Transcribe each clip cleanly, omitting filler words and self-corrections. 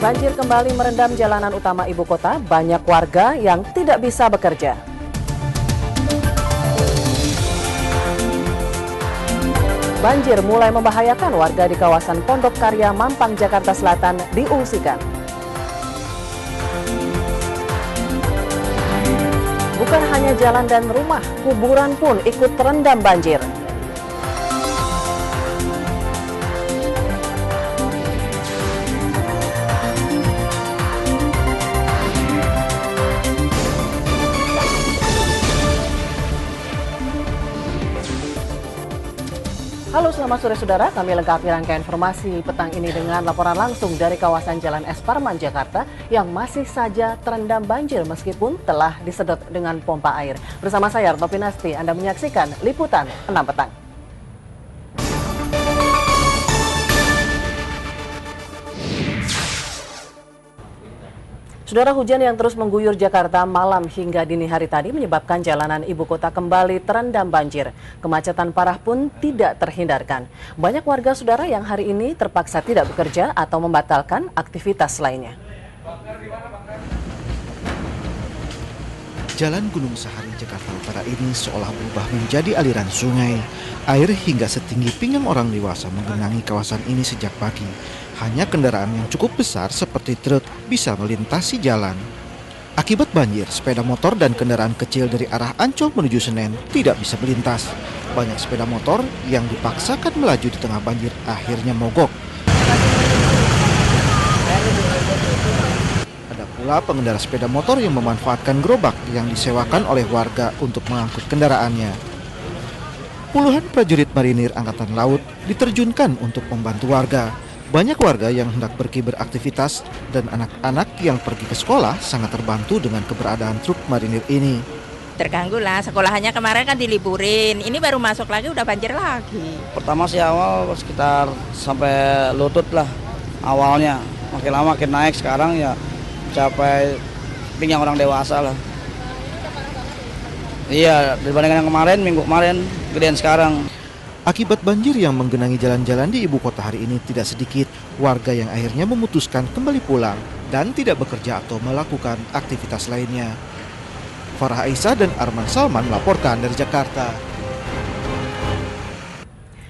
Banjir kembali merendam jalanan utama ibu kota, banyak warga yang tidak bisa bekerja. Banjir mulai membahayakan warga di kawasan Pondok Karya, Mampang, Jakarta Selatan diungsikan. Bukan hanya jalan dan rumah, kuburan pun ikut terendam banjir. Halo, selamat sore saudara. Kami lengkapi rangkaian informasi petang ini dengan laporan langsung dari kawasan Jalan Es Parman, Jakarta yang masih saja terendam banjir meskipun telah disedot dengan pompa air. Bersama saya, Retno Pinasti, Anda menyaksikan Liputan 6 Petang. Saudara, hujan yang terus mengguyur Jakarta malam hingga dini hari tadi menyebabkan jalanan ibu kota kembali terendam banjir. Kemacetan parah pun tidak terhindarkan. Banyak warga saudara yang hari ini terpaksa tidak bekerja atau membatalkan aktivitas lainnya. Jalan Gunung Sahari Jakarta Utara ini seolah berubah menjadi aliran sungai. Air hingga setinggi pinggang orang dewasa menggenangi kawasan ini sejak pagi. Hanya kendaraan yang cukup besar seperti truk bisa melintasi jalan. Akibat banjir, sepeda motor dan kendaraan kecil dari arah Ancol menuju Senen tidak bisa melintas. Banyak sepeda motor yang dipaksakan melaju di tengah banjir akhirnya mogok. Ada pula pengendara sepeda motor yang memanfaatkan gerobak yang disewakan oleh warga untuk mengangkut kendaraannya. Puluhan prajurit marinir Angkatan Laut diterjunkan untuk membantu warga. Banyak warga yang hendak pergi beraktivitas dan anak-anak yang pergi ke sekolah sangat terbantu dengan keberadaan truk marinir ini. Terganggu lah, sekolahannya kemarin kan diliburin, ini baru masuk lagi udah banjir lagi. Pertama sih awal sekitar sampai lutut lah awalnya, makin lama makin naik, sekarang ya capai pinggang orang dewasa lah. Iya, dibandingkan yang kemarin, minggu kemarin, gedean sekarang. Akibat banjir yang menggenangi jalan-jalan di ibu kota hari ini tidak sedikit warga yang akhirnya memutuskan kembali pulang dan tidak bekerja atau melakukan aktivitas lainnya. Farah Aisyah dan Arman Salman melaporkan dari Jakarta.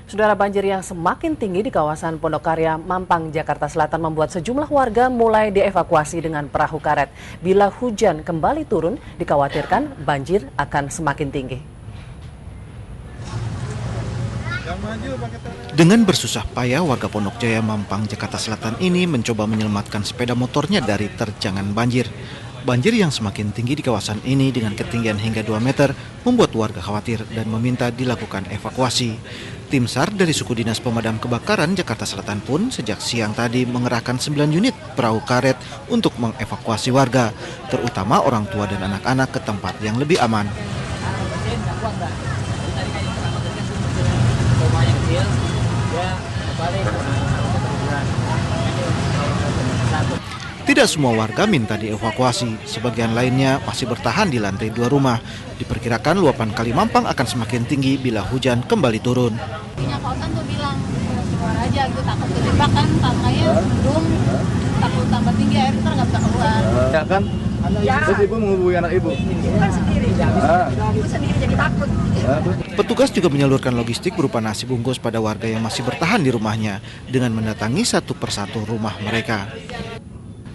Saudara, banjir yang semakin tinggi di kawasan Pondok Karya, Mampang, Jakarta Selatan membuat sejumlah warga mulai dievakuasi dengan perahu karet. Bila hujan kembali turun, dikhawatirkan banjir akan semakin tinggi. Dengan bersusah payah, warga Pondok Jaya, Mampang, Jakarta Selatan ini mencoba menyelamatkan sepeda motornya dari terjangan banjir. Banjir yang semakin tinggi di kawasan ini dengan ketinggian hingga 2 meter membuat warga khawatir dan meminta dilakukan evakuasi. Tim SAR dari Suku Dinas Pemadam Kebakaran Jakarta Selatan pun sejak siang tadi mengerahkan 9 unit perahu karet untuk mengevakuasi warga, terutama orang tua dan anak-anak ke tempat yang lebih aman. Tidak semua warga minta dievakuasi, sebagian lainnya masih bertahan di lantai 2 rumah. Diperkirakan luapan Kali Mampang akan semakin tinggi bila hujan kembali turun. Punya kawasan tuh bilang, keluar aja gitu, takut kejebak kan, tangkanya belum, takut tambah tinggi air, ntar nggak bisa keluar. Ya kan? Ya. Terus ibu menghubungi anak ibu? Ibu kan sendiri, ibu sendiri jadi takut. Petugas juga menyalurkan logistik berupa nasi bungkus pada warga yang masih bertahan di rumahnya dengan mendatangi satu persatu rumah mereka.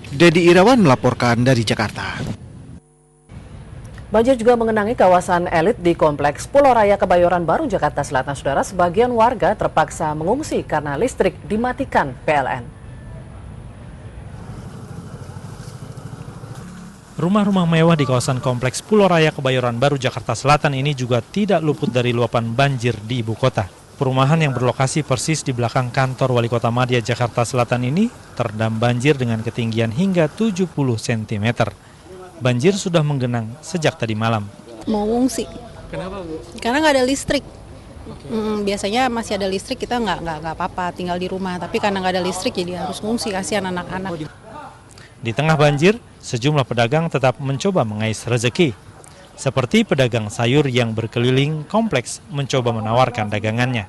Dedi Irawan melaporkan dari Jakarta. Banjir juga mengenangi kawasan elit di Kompleks Pulau Raya Kebayoran Baru, Jakarta Selatan. Saudara, sebagian warga terpaksa mengungsi karena listrik dimatikan PLN. Rumah-rumah mewah di kawasan Kompleks Pulau Raya Kebayoran Baru, Jakarta Selatan ini juga tidak luput dari luapan banjir di ibu kota. Perumahan yang berlokasi persis di belakang kantor Wali Kota Madya Jakarta Selatan ini terendam banjir dengan ketinggian hingga 70 cm. Banjir sudah menggenang sejak tadi malam. Mau ngungsi. Kenapa, Bu? Karena nggak ada listrik. Biasanya masih ada listrik, kita nggak apa-apa tinggal di rumah. Tapi karena nggak ada listrik jadi harus ngungsi, kasihan anak-anak. Di tengah banjir, sejumlah pedagang tetap mencoba mengais rezeki. Seperti pedagang sayur yang berkeliling kompleks mencoba menawarkan dagangannya.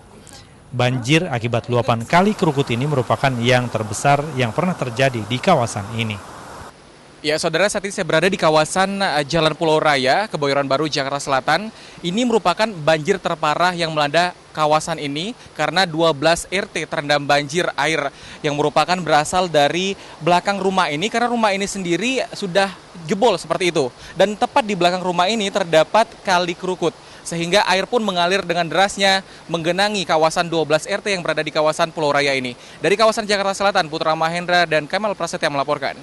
Banjir akibat luapan Kali Krukut ini merupakan yang terbesar yang pernah terjadi di kawasan ini. Ya, saudara, saat ini saya berada di kawasan Jalan Pulau Raya, Kebayoran Baru, Jakarta Selatan. Ini merupakan banjir terparah yang melanda kawasan ini karena 12 RT terendam banjir air yang merupakan berasal dari belakang rumah ini karena rumah ini sendiri sudah jebol seperti itu. Dan tepat di belakang rumah ini terdapat Kali Krukut, sehingga air pun mengalir dengan derasnya menggenangi kawasan 12 RT yang berada di kawasan Pulau Raya ini. Dari kawasan Jakarta Selatan, Putra Mahendra dan Kemal Prasetya melaporkan.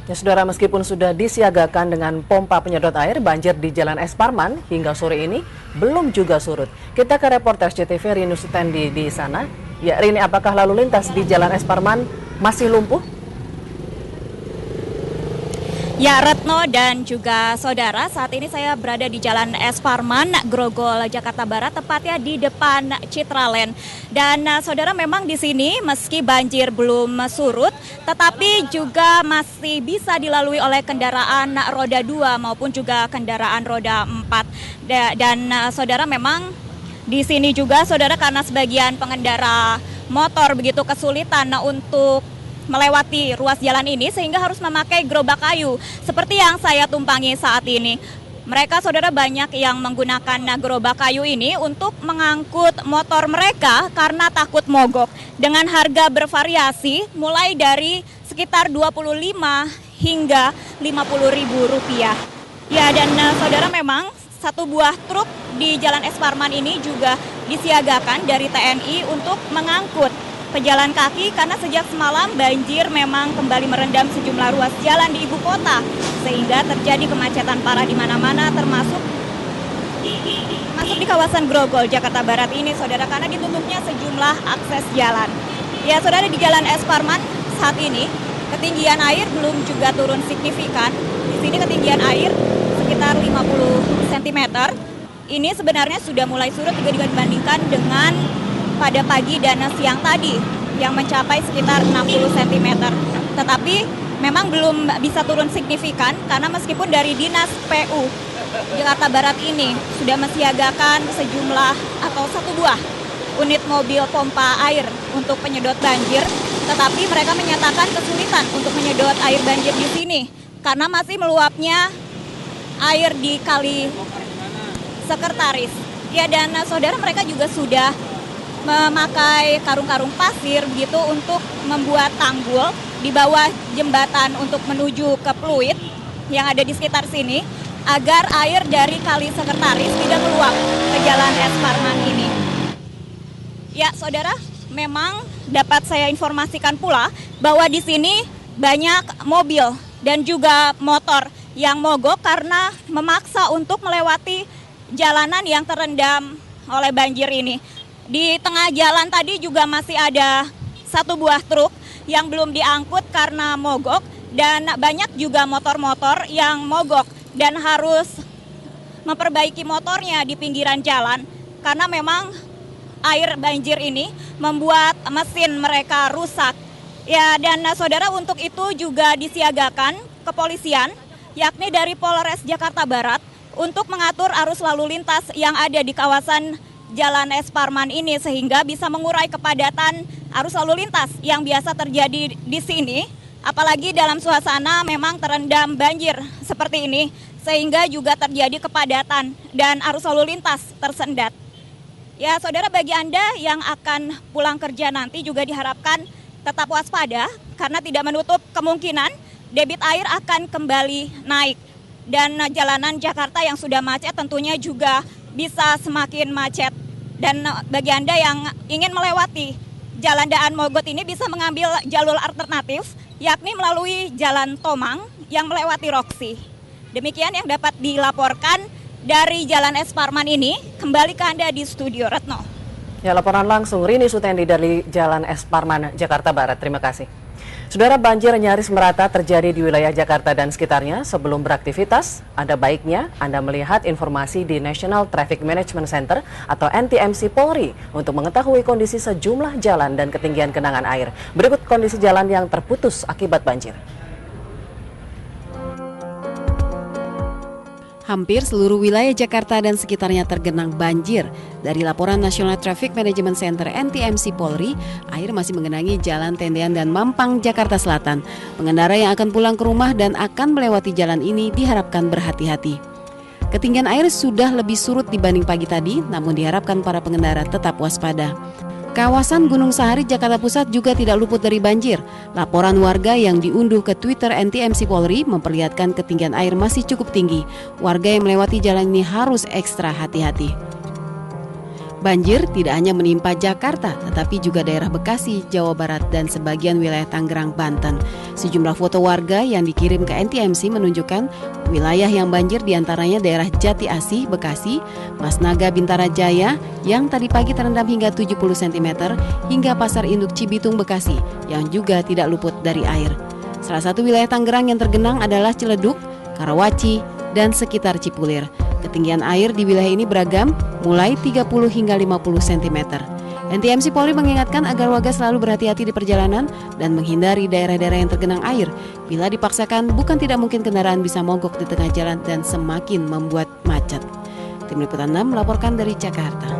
Ya, saudara, meskipun sudah disiagakan dengan pompa penyedot air, banjir di Jalan Es Parman hingga sore ini belum juga surut. Kita ke reporter CTV Rini Sutendi di sana. Ya, Rini, apakah lalu lintas di Jalan Es Parman masih lumpuh? Ya, Retno dan juga saudara, saat ini saya berada di Jalan Es Parman, Grogol, Jakarta Barat, tepatnya di depan Citraland. Dan saudara, memang di sini meski banjir belum surut, tetapi juga masih bisa dilalui oleh kendaraan roda 2 maupun juga kendaraan roda 4. Dan saudara, memang di sini juga saudara, karena sebagian pengendara motor begitu kesulitan untuk melewati ruas jalan ini sehingga harus memakai gerobak kayu seperti yang saya tumpangi saat ini. Mereka, saudara, banyak yang menggunakan gerobak kayu ini untuk mengangkut motor mereka karena takut mogok dengan harga bervariasi mulai dari sekitar 25 hingga 50 ribu rupiah. Ya, dan saudara, memang satu buah truk di Jalan Es Parman ini juga disiagakan dari TNI untuk mengangkut pejalan kaki karena sejak semalam banjir memang kembali merendam sejumlah ruas jalan di ibu kota sehingga terjadi kemacetan parah di mana-mana termasuk di kawasan Grogol, Jakarta Barat ini, saudara, karena ditutupnya sejumlah akses jalan. Ya, saudara, di Jalan Es Parman saat ini ketinggian air belum juga turun signifikan. Di sini ketinggian air sekitar 50 cm. Ini sebenarnya sudah mulai surut jika dibandingkan dengan pada pagi dan siang tadi yang mencapai sekitar 60 cm. Tetapi memang belum bisa turun signifikan karena meskipun dari Dinas PU Jakarta Barat ini sudah mensiagakan sejumlah atau satu buah unit mobil pompa air untuk penyedot banjir, tetapi mereka menyatakan kesulitan untuk menyedot air banjir di sini karena masih meluapnya air di Kali Sekretaris. Ya, dan saudara, mereka juga sudah memakai karung-karung pasir begitu untuk membuat tanggul di bawah jembatan untuk menuju ke Pluit yang ada di sekitar sini agar air dari Kali Sekretaris tidak meluap ke Jalan Es Parman ini. Ya, saudara, memang dapat saya informasikan pula bahwa di sini banyak mobil dan juga motor yang mogok karena memaksa untuk melewati jalanan yang terendam oleh banjir ini. Di tengah jalan tadi juga masih ada satu buah truk yang belum diangkut karena mogok dan banyak juga motor-motor yang mogok dan harus memperbaiki motornya di pinggiran jalan karena memang air banjir ini membuat mesin mereka rusak. Ya, dan saudara, untuk itu juga disiagakan kepolisian yakni dari Polres Jakarta Barat untuk mengatur arus lalu lintas yang ada di kawasan Jalan Es Parman ini sehingga bisa mengurai kepadatan arus lalu lintas yang biasa terjadi di sini, apalagi dalam suasana memang terendam banjir seperti ini sehingga juga terjadi kepadatan dan arus lalu lintas tersendat. Ya, saudara, bagi Anda yang akan pulang kerja nanti juga diharapkan tetap waspada karena tidak menutup kemungkinan debit air akan kembali naik dan jalanan Jakarta yang sudah macet tentunya juga bisa semakin macet. Dan bagi Anda yang ingin melewati Jalan Daan Mogot ini bisa mengambil jalur alternatif yakni melalui Jalan Tomang yang melewati Roxy. Demikian yang dapat dilaporkan dari Jalan Es Parman ini. Kembali ke Anda di studio, Retno. Ya, laporan langsung Rini Sutendi dari Jalan Es Parman, Jakarta Barat. Terima kasih. Saudara, banjir nyaris merata terjadi di wilayah Jakarta dan sekitarnya. Sebelum beraktivitas, ada baiknya Anda melihat informasi di National Traffic Management Center atau NTMC Polri untuk mengetahui kondisi sejumlah jalan dan ketinggian genangan air. Berikut kondisi jalan yang terputus akibat banjir. Hampir seluruh wilayah Jakarta dan sekitarnya tergenang banjir. Dari laporan National Traffic Management Center NTMC Polri, air masih menggenangi Jalan Tendean dan Mampang, Jakarta Selatan. Pengendara yang akan pulang ke rumah dan akan melewati jalan ini diharapkan berhati-hati. Ketinggian air sudah lebih surut dibanding pagi tadi, namun diharapkan para pengendara tetap waspada. Kawasan Gunung Sahari, Jakarta Pusat juga tidak luput dari banjir. Laporan warga yang diunduh ke Twitter NTMC Polri memperlihatkan ketinggian air masih cukup tinggi. Warga yang melewati jalan ini harus ekstra hati-hati. Banjir tidak hanya menimpa Jakarta, tetapi juga daerah Bekasi, Jawa Barat, dan sebagian wilayah Tangerang, Banten. Sejumlah foto warga yang dikirim ke NTMC menunjukkan wilayah yang banjir diantaranya daerah Jati Asih, Bekasi, Masnaga, Bintara Jaya, yang tadi pagi terendam hingga 70 cm, hingga Pasar Induk Cibitung, Bekasi, yang juga tidak luput dari air. Salah satu wilayah Tangerang yang tergenang adalah Ciledug, Karawaci, dan sekitar Cipulir. Ketinggian air di wilayah ini beragam, mulai 30 hingga 50 cm. NTMC Polri mengingatkan agar warga selalu berhati-hati di perjalanan dan menghindari daerah-daerah yang tergenang air. Bila dipaksakan, bukan tidak mungkin kendaraan bisa mogok di tengah jalan dan semakin membuat macet. Tim Liputan 6 melaporkan dari Jakarta.